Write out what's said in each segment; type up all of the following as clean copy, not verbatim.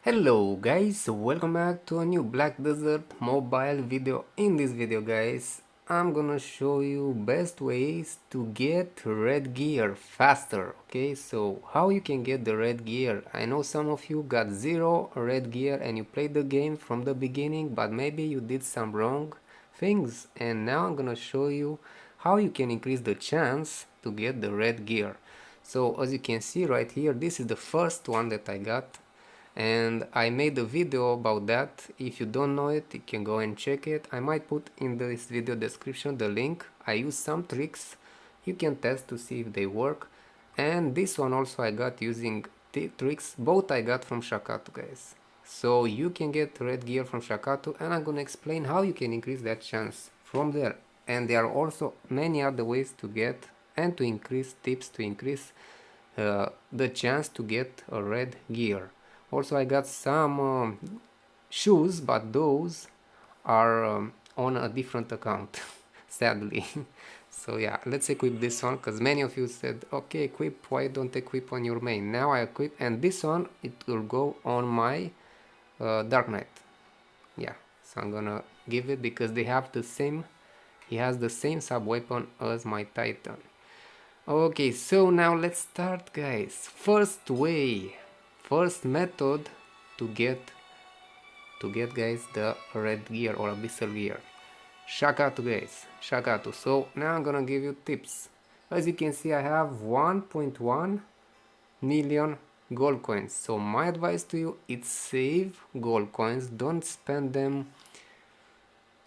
Hello guys, welcome back to a new Black Desert mobile video. In this video guys, I'm gonna show you best ways to get red gear faster. Okay, so how you can get the red gear. I know some of you got zero red gear and you played the game from the beginning, but maybe you did some wrong things, and now I'm gonna show you how you can increase the chance to get the red gear. So as you can see right here, this is the first one that I got, and I made a video about that. If you don't know it, you can go and check it. I might put in this video description the link. I use some tricks you can test to see if they work, and this one also I got using tricks. Both I got from Shakatu guys, so you can get red gear from Shakatu, and I'm gonna explain how you can increase that chance from there. And there are also many other ways to get and to increase tips to increase the chance to get a red gear. Also I got some shoes, but those are on a different account sadly. So yeah, let's equip this one, because many of you said, okay, equip, why don't equip on your main? Now I equip, and this one, it will go on my Dark Knight. Yeah, so I'm gonna give it because they have the same, he has the same sub weapon as my Titan. Okay, so now let's start guys. First method to get guys the red gear or abyssal gear. Shakatu guys, Shakatu. So now I'm gonna give you tips. As you can see, I have 1.1 million gold coins. So my advice to you is save gold coins. Don't spend them.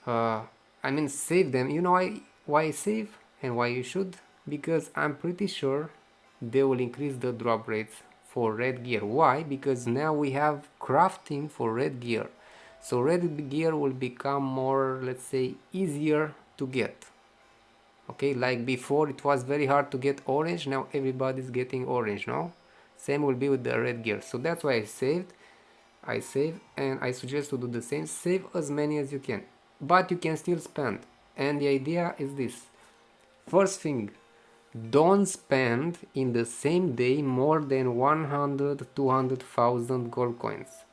Save them. You know why save and why you should? Because I'm pretty sure they will increase the drop rates for red gear. Why? Because now we have crafting for red gear, so red gear will become more, let's say, easier to get. Okay, like before it was very hard to get orange, now everybody's getting orange. No, same will be with the red gear. So that's why I save, and I suggest to do the same. Save as many as you can, but you can still spend. And the idea is this: first thing, don't spend in the same day more than 100-200,000 gold coins,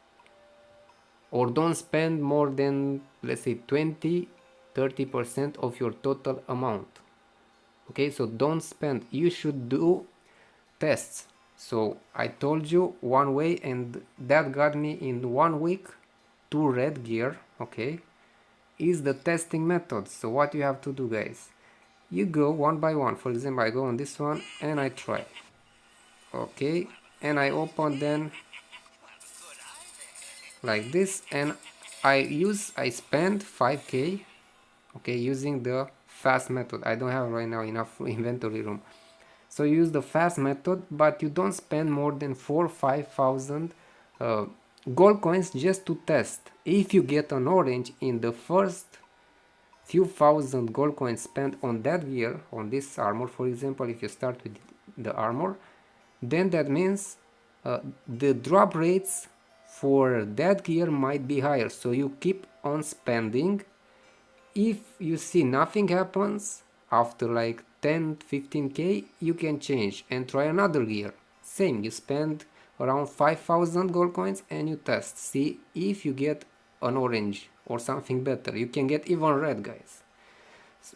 or don't spend more than, let's say, 20-30% of your total amount. Okay, so don't spend. You should do tests. So I told you one way, and that got me in 1 week 2 red gear. Okay, is the testing method. So what you have to do guys, you go one by one. For example, I go on this one and I try. Okay, and I open then like this, and I spend 5k. Okay, using the fast method. I don't have right now enough inventory room, so use the fast method, but you don't spend more than 4,000-5,000 gold coins just to test. If you get an orange in the first few thousand gold coins spent on that gear, on this armor, for example, if you start with the armor, then that means the drop rates for that gear might be higher, so you keep on spending. If you see nothing happens after like 10-15k, you can change and try another gear. Same, you spend around 5,000 gold coins and you test, see if you get an orange or something better. You can get even red guys.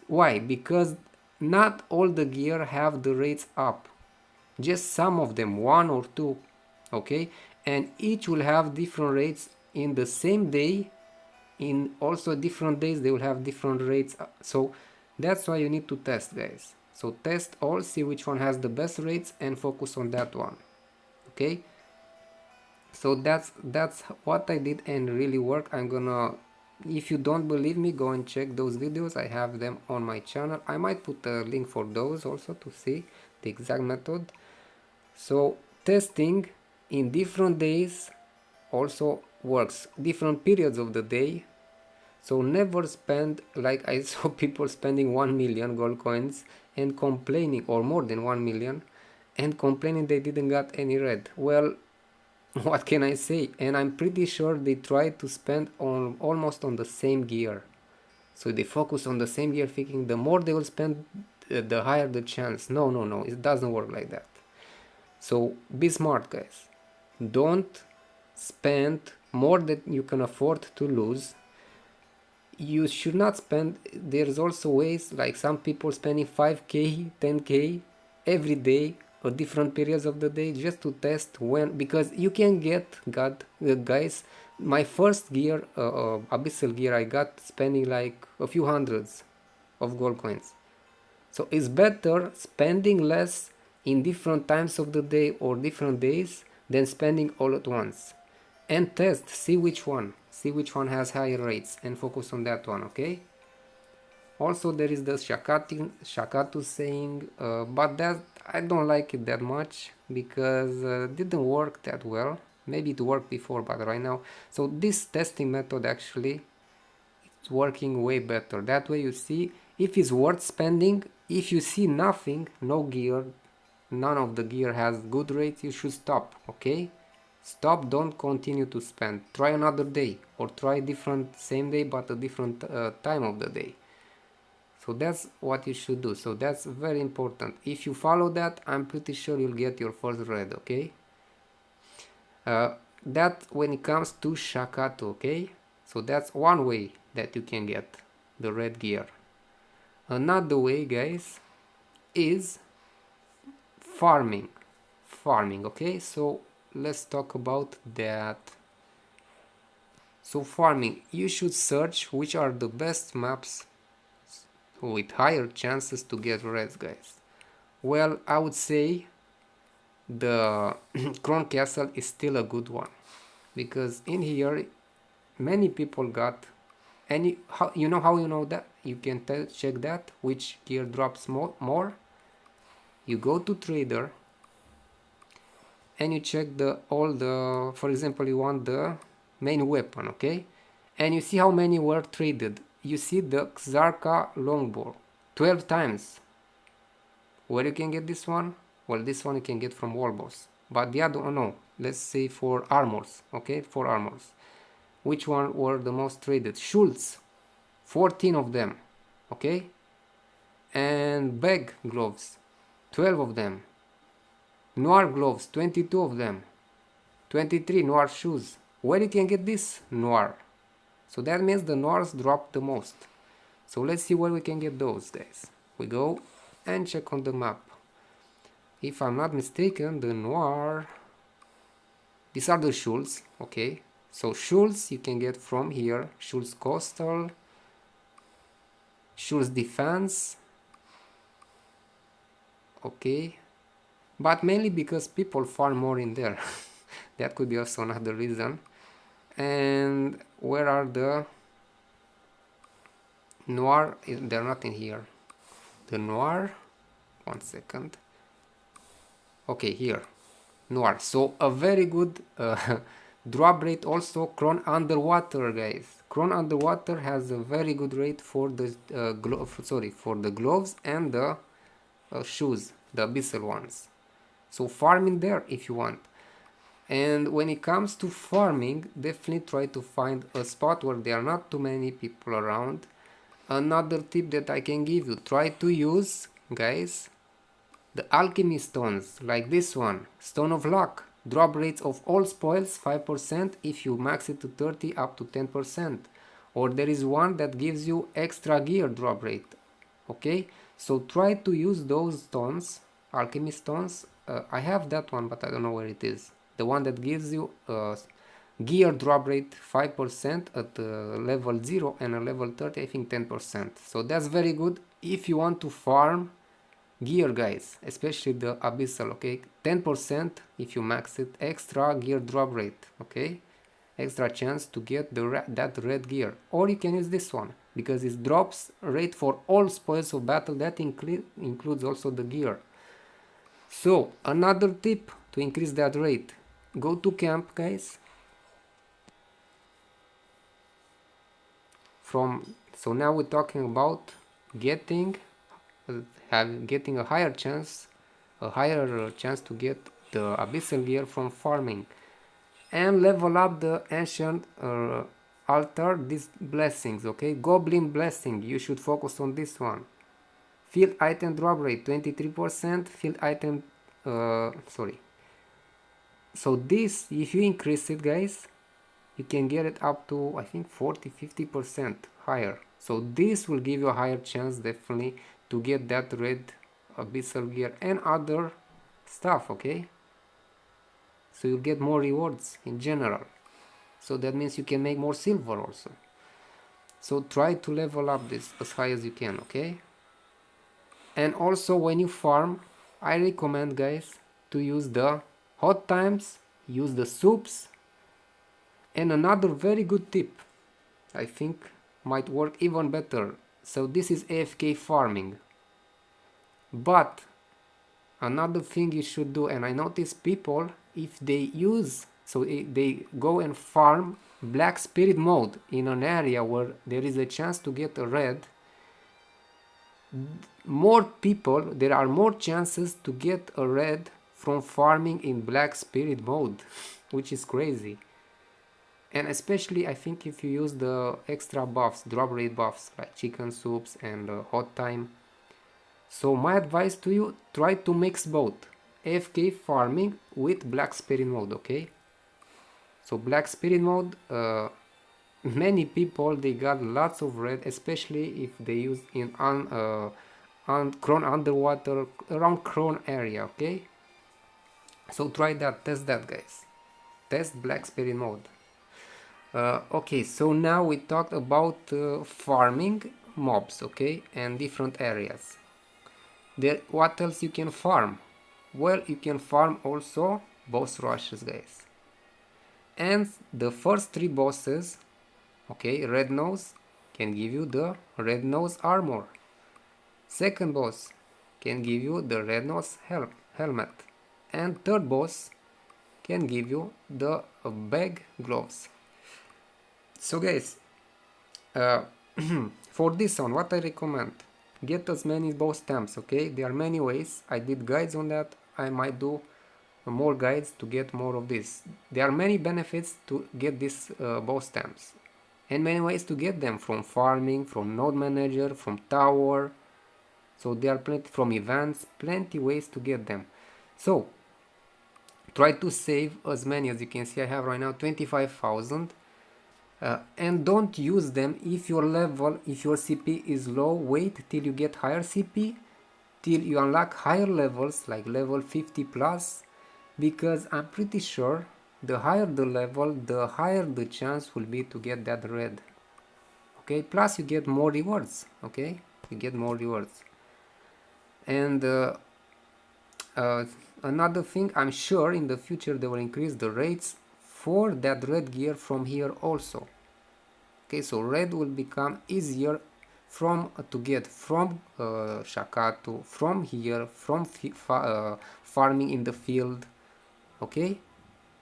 Why? Because not all the gear have the rates up, just some of them, one or two. Okay, and each will have different rates in the same day. In also different days they will have different rates, so that's why you need to test guys. So test all, see which one has the best rates and focus on that one. Okay, so that's what I did and really worked. I'm gonna, if you don't believe me, go and check those videos. I have them on my channel. I might put a link for those also to see the exact method. So testing in different days also works, different periods of the day. So never spend, like I saw people spending 1 million gold coins and complaining, or more than 1 million, and complaining they didn't got any red. Well, what can I say? And I'm pretty sure they tried to spend on almost on the same gear. So they focus on the same gear thinking the more they will spend, the higher the chance. No, no, no, it doesn't work like that. So be smart guys. Don't spend more than you can afford to lose. You should not spend. There's also ways, like some people spending 5k 10k every day or different periods of the day just to test when, because you can get, guys, my first gear, abyssal gear, I got spending like a few hundreds of gold coins. So it's better spending less in different times of the day or different days than spending all at once. And test, see which one has higher rates and focus on that one, okay? Also there is the Shakatu saying, but that I don't like it that much because it didn't work that well. Maybe it worked before, but right now. So this testing method actually, it's working way better. That way you see if it's worth spending. If you see nothing, no gear, none of the gear has good rates, you should stop, okay? Stop, don't continue to spend. Try another day or try different same day but a different time of the day. So that's what you should do. So that's very important. If you follow that, I'm pretty sure you'll get your first red, okay? That when it comes to Shakatu, okay? So that's one way that you can get the red gear. Another way, guys, is farming. Okay? So let's talk about that. So farming, you should search which are the best maps with higher chances to get reds, guys. Well, I would say the Crown Castle is still a good one, because in here many people got, and how you know that? You can check that which gear drops more. You go to trader and you check all the, for example, you want the main weapon, okay? And you see how many were traded. You see the Xarka longbow 12 times. Where you can get this one? Well, this one you can get from wall boss, but the other, no, let's say for armors, okay? For armors, which one were the most traded? Schultz, 14 of them, okay? And bag gloves, 12 of them. Noir gloves, 22 of them. 23 noir shoes. Where you can get this? Noir. So that means the noirs drop the most. So let's see where we can get those, guys. We go and check on the map. If I'm not mistaken, the noir, these are the Schultz, okay? So Schultz you can get from here. Schultz Coastal, Schultz Defense, okay? But mainly because people farm more in there. That could be also another reason. And where are the noir? They're not in here. The noir, 1 second. Okay, here, noir. So a very good drop rate. Also Crown Underwater, guys. Crown Underwater has a very good rate for the for the gloves and the shoes, the abyssal ones. So farm in there if you want. And when it comes to farming, definitely try to find a spot where there are not too many people around. Another tip that I can give you, try to use, guys, the alchemy stones, like this one, Stone of Luck. Drop rates of all spoils 5%, if you max it to 30 up to 10%. Or there is one that gives you extra gear drop rate, okay? So try to use those stones, alchemy stones. I have that one, but I don't know where it is. The one that gives you gear drop rate 5% at level 0 and a level 30, I think 10%. So that's very good if you want to farm gear, guys, especially the abyssal, okay? 10% if you max it, extra gear drop rate, okay? Extra chance to get that red gear. Or you can use this one because it drops rate for all spoils of battle. That includes also the gear. So another tip to increase that rate, go to camp, guys. So now we're talking about getting a higher chance to get the abyssal gear from farming, and level up the ancient altar, these blessings, okay? Goblin blessing, you should focus on this one. Field item drop rate 23%, field item So this, if you increase it, guys, you can get it up to, I think, 40-50% higher. So this will give you a higher chance definitely to get that red abyssal gear and other stuff, okay? So you'll get more rewards in general. So that means you can make more silver also. So try to level up this as high as you can, okay? And also when you farm, I recommend, guys, to use the hot times, use the soups, and another very good tip, I think might work even better. So this is AFK farming. But another thing you should do, and I notice people, if they use, so they go and farm black spirit mode in an area where there is a chance to get a red, more people, there are more chances to get a red from farming in black spirit mode, which is crazy. And especially I think if you use the extra buffs, drop rate buffs like chicken soups and hot time. So my advice to you, try to mix both AFK farming with black spirit mode, okay? So black spirit mode, many people, they got lots of red, especially if they use in Chrome underwater, around Chrome area, okay? So try that, test that, guys. Test black spirit mode. Okay, so now we talked about farming mobs, okay, and different areas. There, what else you can farm? Well, you can farm also boss rushes, guys. And the first three bosses, okay, red nose can give you the red nose armor. Second boss can give you the red nose helmet. And third boss can give you the bag gloves. So guys, for this one, what I recommend, get as many boss stamps, okay? There are many ways. I did guides on that. I might do more guides to get more of this. There are many benefits to get these boss stamps and many ways to get them, from farming, from node manager, from tower. So there are plenty, from events, plenty ways to get them. So try to save as many. As you can see, I have right now 25,000. And don't use them if your level, if your CP is low. Wait till you get higher CP, till you unlock higher levels like level 50 plus, because I'm pretty sure the higher the level, the higher the chance will be to get that red, okay? Plus you get more rewards, okay? You get more rewards. And another thing, I'm sure in the future they will increase the rates for that red gear from here also. Okay, so red will become easier from to get from Shakatu, from here, from farming in the field. Okay,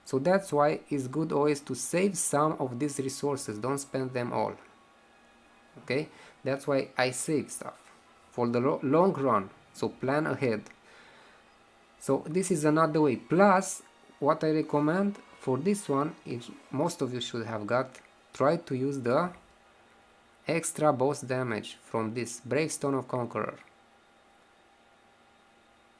so that's why it's good always to save some of these resources. Don't spend them all. Okay, that's why I save stuff for the long run. So plan ahead. So this is another way. Plus, what I recommend for this one is, most of you should have got, try to use the extra boss damage from this Bravestone of Conqueror.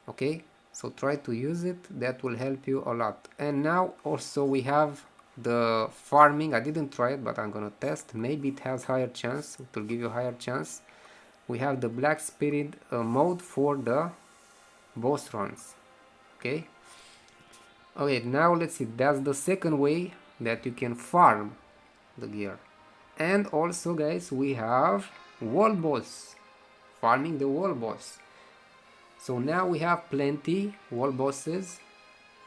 Okay, so try to use it, that will help you a lot. And now also we have the farming. I didn't try it, but I'm gonna test. Maybe it has higher chance, it will give you higher chance. We have the Black Spirit mode for the boss runs. Okay, okay, now let's see, that's the second way that you can farm the gear. And also, guys, we have wall boss, farming the wall boss. So now we have plenty wall bosses.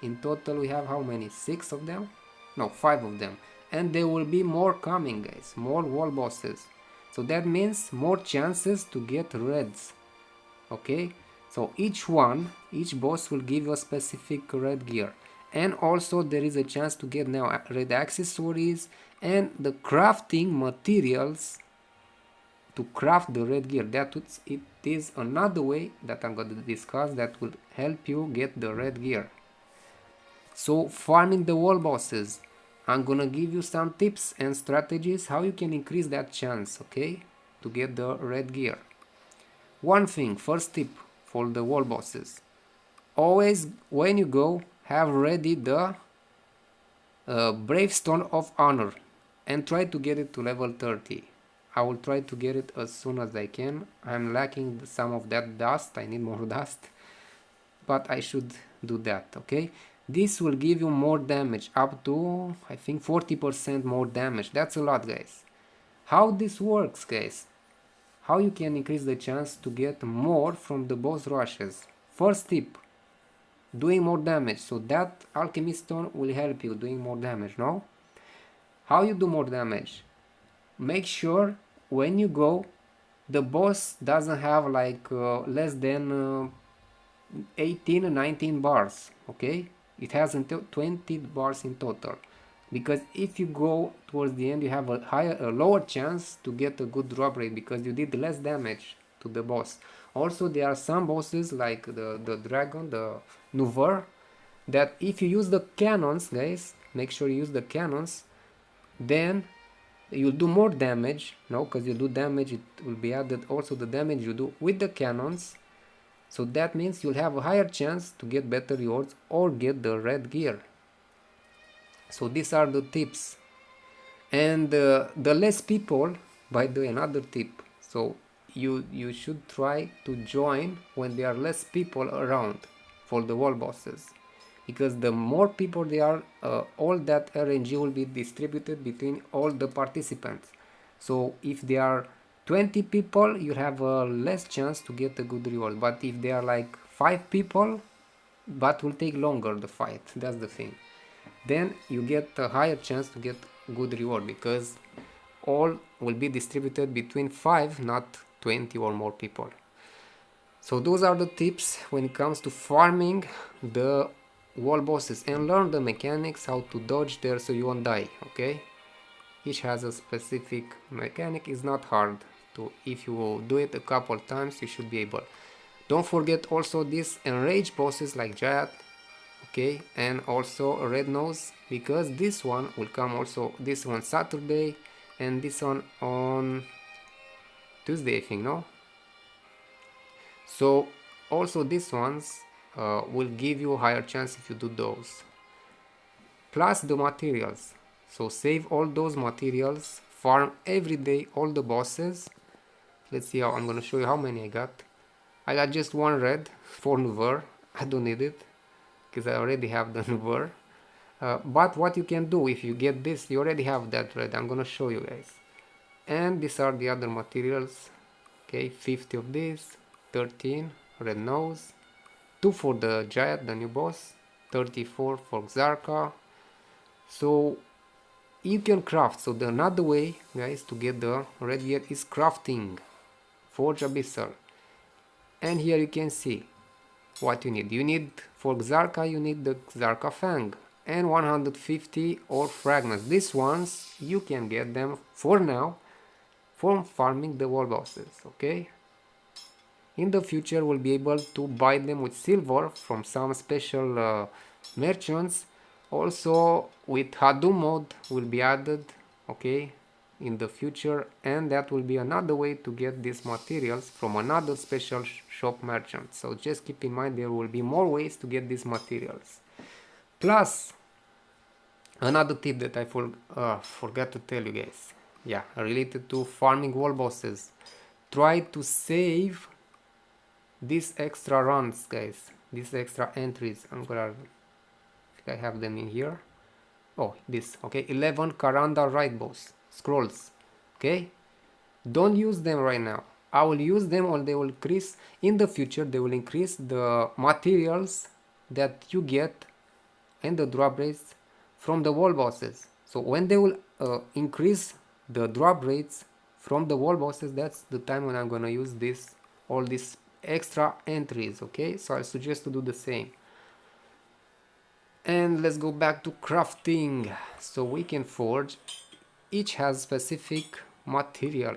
In total we have how many? 6 of them? No, 5 of them. And there will be more coming, guys, more wall bosses. So that means more chances to get reds. Okay, so each boss will give you a specific red gear. And also there is a chance to get now red accessories and the crafting materials to craft the red gear. It is another way that I'm going to discuss that will help you get the red gear. So farming the wall bosses, I'm gonna give you some tips and strategies how you can increase that chance, okay, to get the red gear. One thing, first tip for the wall bosses, always when you go, have ready the Brave Stone of Honor, and try to get it to level 30. I will try to get it as soon as I can. I'm lacking some of that dust, I need more dust, but I should do that, okay? This will give you more damage, up to, I think, 40% more damage. That's a lot, guys. How this works, guys? How you can increase the chance to get more from the boss rushes? First tip, doing more damage. So that alchemy stone will help you doing more damage, no? How you do more damage? Make sure when you go, the boss doesn't have like less than 18 or 19 bars, okay? It has until 20 bars in total, because if you go towards the end you have a lower chance to get a good drop rate because you did less damage to the boss. Also, there are some bosses like the dragon, the Nouver, that if you use the cannons, guys, make sure you use the cannons, then you'll do more damage, no, because you do damage, it will be added also the damage you do with the cannons. So that means you'll have a higher chance to get better rewards or get the red gear. So these are the tips. And the less people, by the way, another tip. So you should try to join when there are less people around for the wall bosses. Because the more people there are, all that RNG will be distributed between all the participants. So if there are 20 people, you have a less chance to get a good reward. But if there are like 5 people, but will take longer the fight, that's the thing, then you get a higher chance to get good reward because all will be distributed between 5, not 20 or more people. So those are the tips when it comes to farming the wall bosses, and learn the mechanics how to dodge there so you won't die, okay? Each has a specific mechanic. It's not hard to, if you do it a couple times you should be able. Don't forget also these enraged bosses like Giant, okay, and also Red Nose, because this one will come also, this one Saturday and this one on Tuesday, I think, no? So also these ones will give you a higher chance if you do those. Plus the materials. So save all those materials, farm every day all the bosses. Let's see how I'm gonna show you how many I got. I got just one red for Nouver. I don't need it because I already have the Nouver. But what you can do if you get this, you already have that red. I'm gonna show you guys. And these are the other materials. Okay, 50 of this, 13 red nose, 2 for the giant, the new boss, 34 for Xarka. So you can craft. So the another way, guys, to get the red gear is crafting. Forge Abyssal. And here you can see what you need. You need, for Xarka, you need the Xarka Fang and 150 ore fragments. These ones you can get them for now from farming the wall bosses, okay? In the future we'll be able to buy them with silver from some special merchants. Also with Hadou mode will be added, okay, in the future, and that will be another way to get these materials from another special shop merchant. So just keep in mind there will be more ways to get these materials. Plus another tip that I forgot to tell you guys, yeah, related to farming wall bosses. Try to save these extra runs, guys, these extra entries. I think I have them in here. Oh, this, okay, 11 Karanda right boss scrolls, okay? Don't use them right now. I will use them, or they will increase in the future. They will increase the materials that you get and the drop rates from the wall bosses. So when they will increase the drop rates from the wall bosses, that's the time when I'm gonna use this, all these extra entries, okay? So I suggest to do the same. And let's go back to crafting. So we can forge. Each has specific material.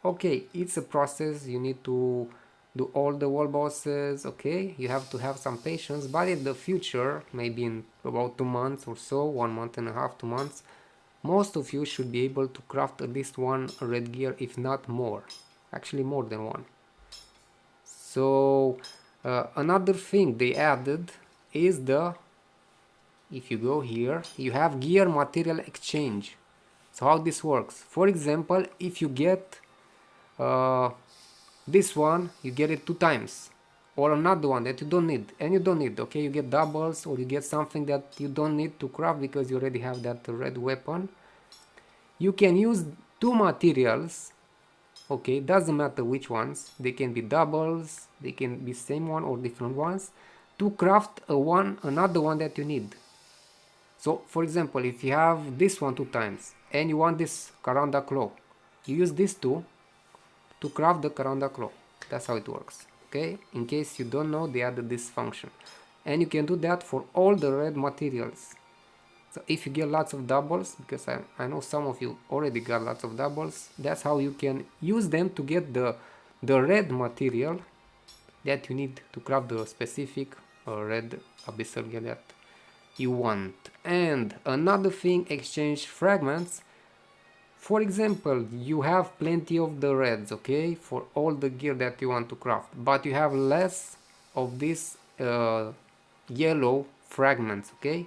Okay, it's a process. You need to do all the wall bosses, okay? You have to have some patience, but in the future, maybe in about 2 months or so, 1.5 months, 2 months, most of you should be able to craft at least one red gear, if not more. Actually more than one. So another thing they added is the if you go here, you have gear material exchange. So how this works? For example, if you get this one, you get it 2 times, or another one that you don't need, and you don't need, okay, you get doubles, or you get something that you don't need to craft because you already have that red weapon. You can use 2 materials, okay, doesn't matter which ones, they can be doubles, they can be same one or different ones, to craft another one that you need. So for example, if you have this one 2 times and you want this Karanda claw, you use these two to craft the Karanda claw. That's how it works. Okay, in case you don't know, they added this function, and you can do that for all the red materials. So if you get lots of doubles, because I know some of you already got lots of doubles, that's how you can use them to get the red material that you need to craft the specific red abyssal gear that you want. And another thing, exchange fragments. For example, you have plenty of the reds, okay, for all the gear that you want to craft, but you have less of these yellow fragments, okay.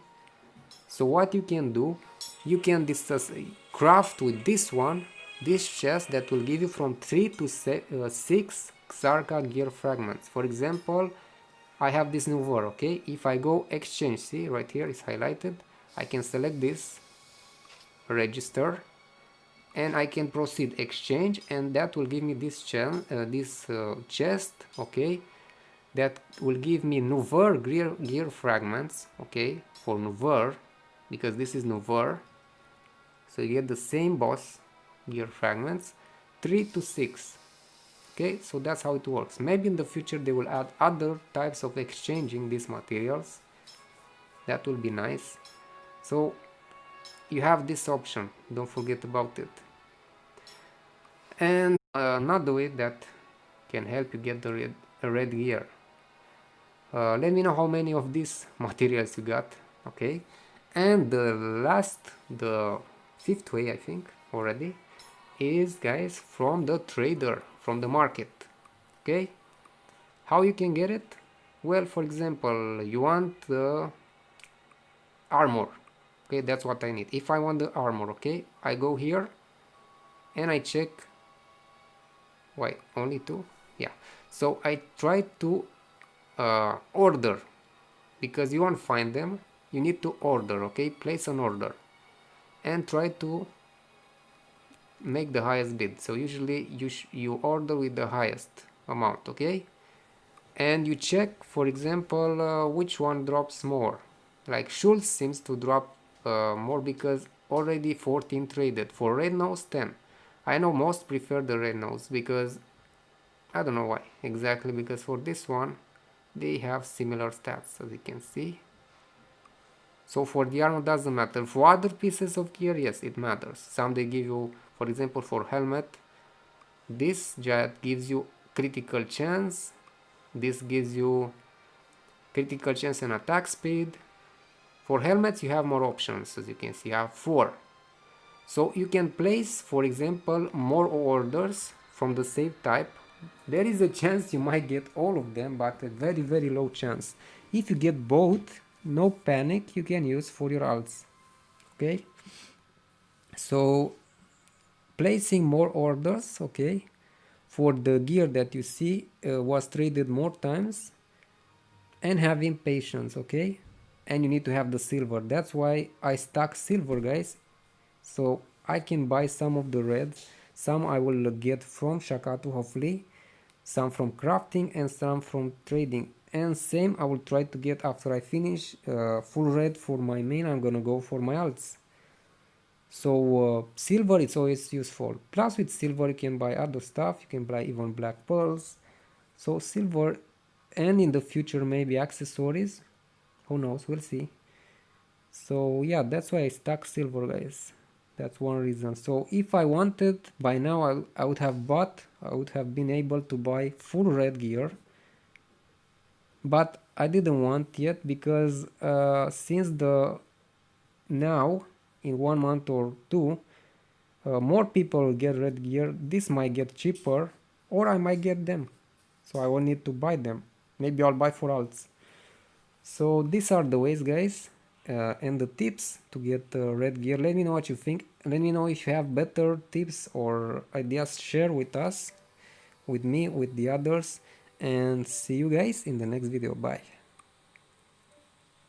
So what you can do, you can craft with this one, this chest that will give you from 3 to 6 Xarca gear fragments. For example, I have this new war, okay. If I go exchange, see right here it's highlighted, I can select this, register, and I can proceed exchange, and that will give me this chest, okay, that will give me Nouver gear fragments, okay, for Nouver, because this is Nouver. So you get the same boss gear fragments, 3 to 6. Okay, so that's how it works. Maybe in the future they will add other types of exchanging these materials. That will be nice. So you have this option, don't forget about it. And another way that can help you get the red gear. Let me know how many of these materials you got, okay? And the fifth way, I think, already, is, guys, from the trader, from the market, okay? How you can get it? Well, for example, you want the armor, okay? That's what I need. If I want the armor, okay, I go here and I check. Wait, only 2? Yeah. So I try to order, because you won't find them. You need to order, okay? Place an order and try to make the highest bid. So usually you order with the highest amount, okay? And you check, for example, which one drops more. Like Schultz seems to drop more because already 14 traded. For red nose, 10. I know most prefer the red nose because I don't know why exactly, because for this one they have similar stats, as you can see. So for the armor doesn't matter. For other pieces of gear, yes, it matters. Some they give you, for example, for helmet, this jet gives you critical chance, this gives you critical chance and attack speed. For helmets you have more options, as you can see, you have 4. So you can place, for example, more orders from the same type. There is a chance you might get all of them, but a very, very low chance. If you get both, no panic, you can use for your alts, okay? So placing more orders, okay, for the gear that you see was traded more times, and having patience, okay? And you need to have the silver. That's why I stack silver, guys, so I can buy some of the reds. Some I will get from Shakatu, hopefully, some from crafting and some from trading, and same I will try to get after I finish full red for my main. I'm gonna go for my alts. So silver is always useful. Plus with silver you can buy other stuff, you can buy even black pearls. So silver, and in the future maybe accessories, who knows, we'll see. So yeah, that's why I stack silver, guys. That's one reason. So if I wanted, by now I would have been able to buy full red gear, but I didn't want yet because since now in 1 month or 2 more people get red gear, this might get cheaper, or I might get them, so I will need to buy them. Maybe I'll buy for alts. So these are the ways, guys, and the tips to get red gear. Let me know what you think. Let me know if you have better tips or ideas. Share with us, with me, with the others, and see you guys in the next video. Bye.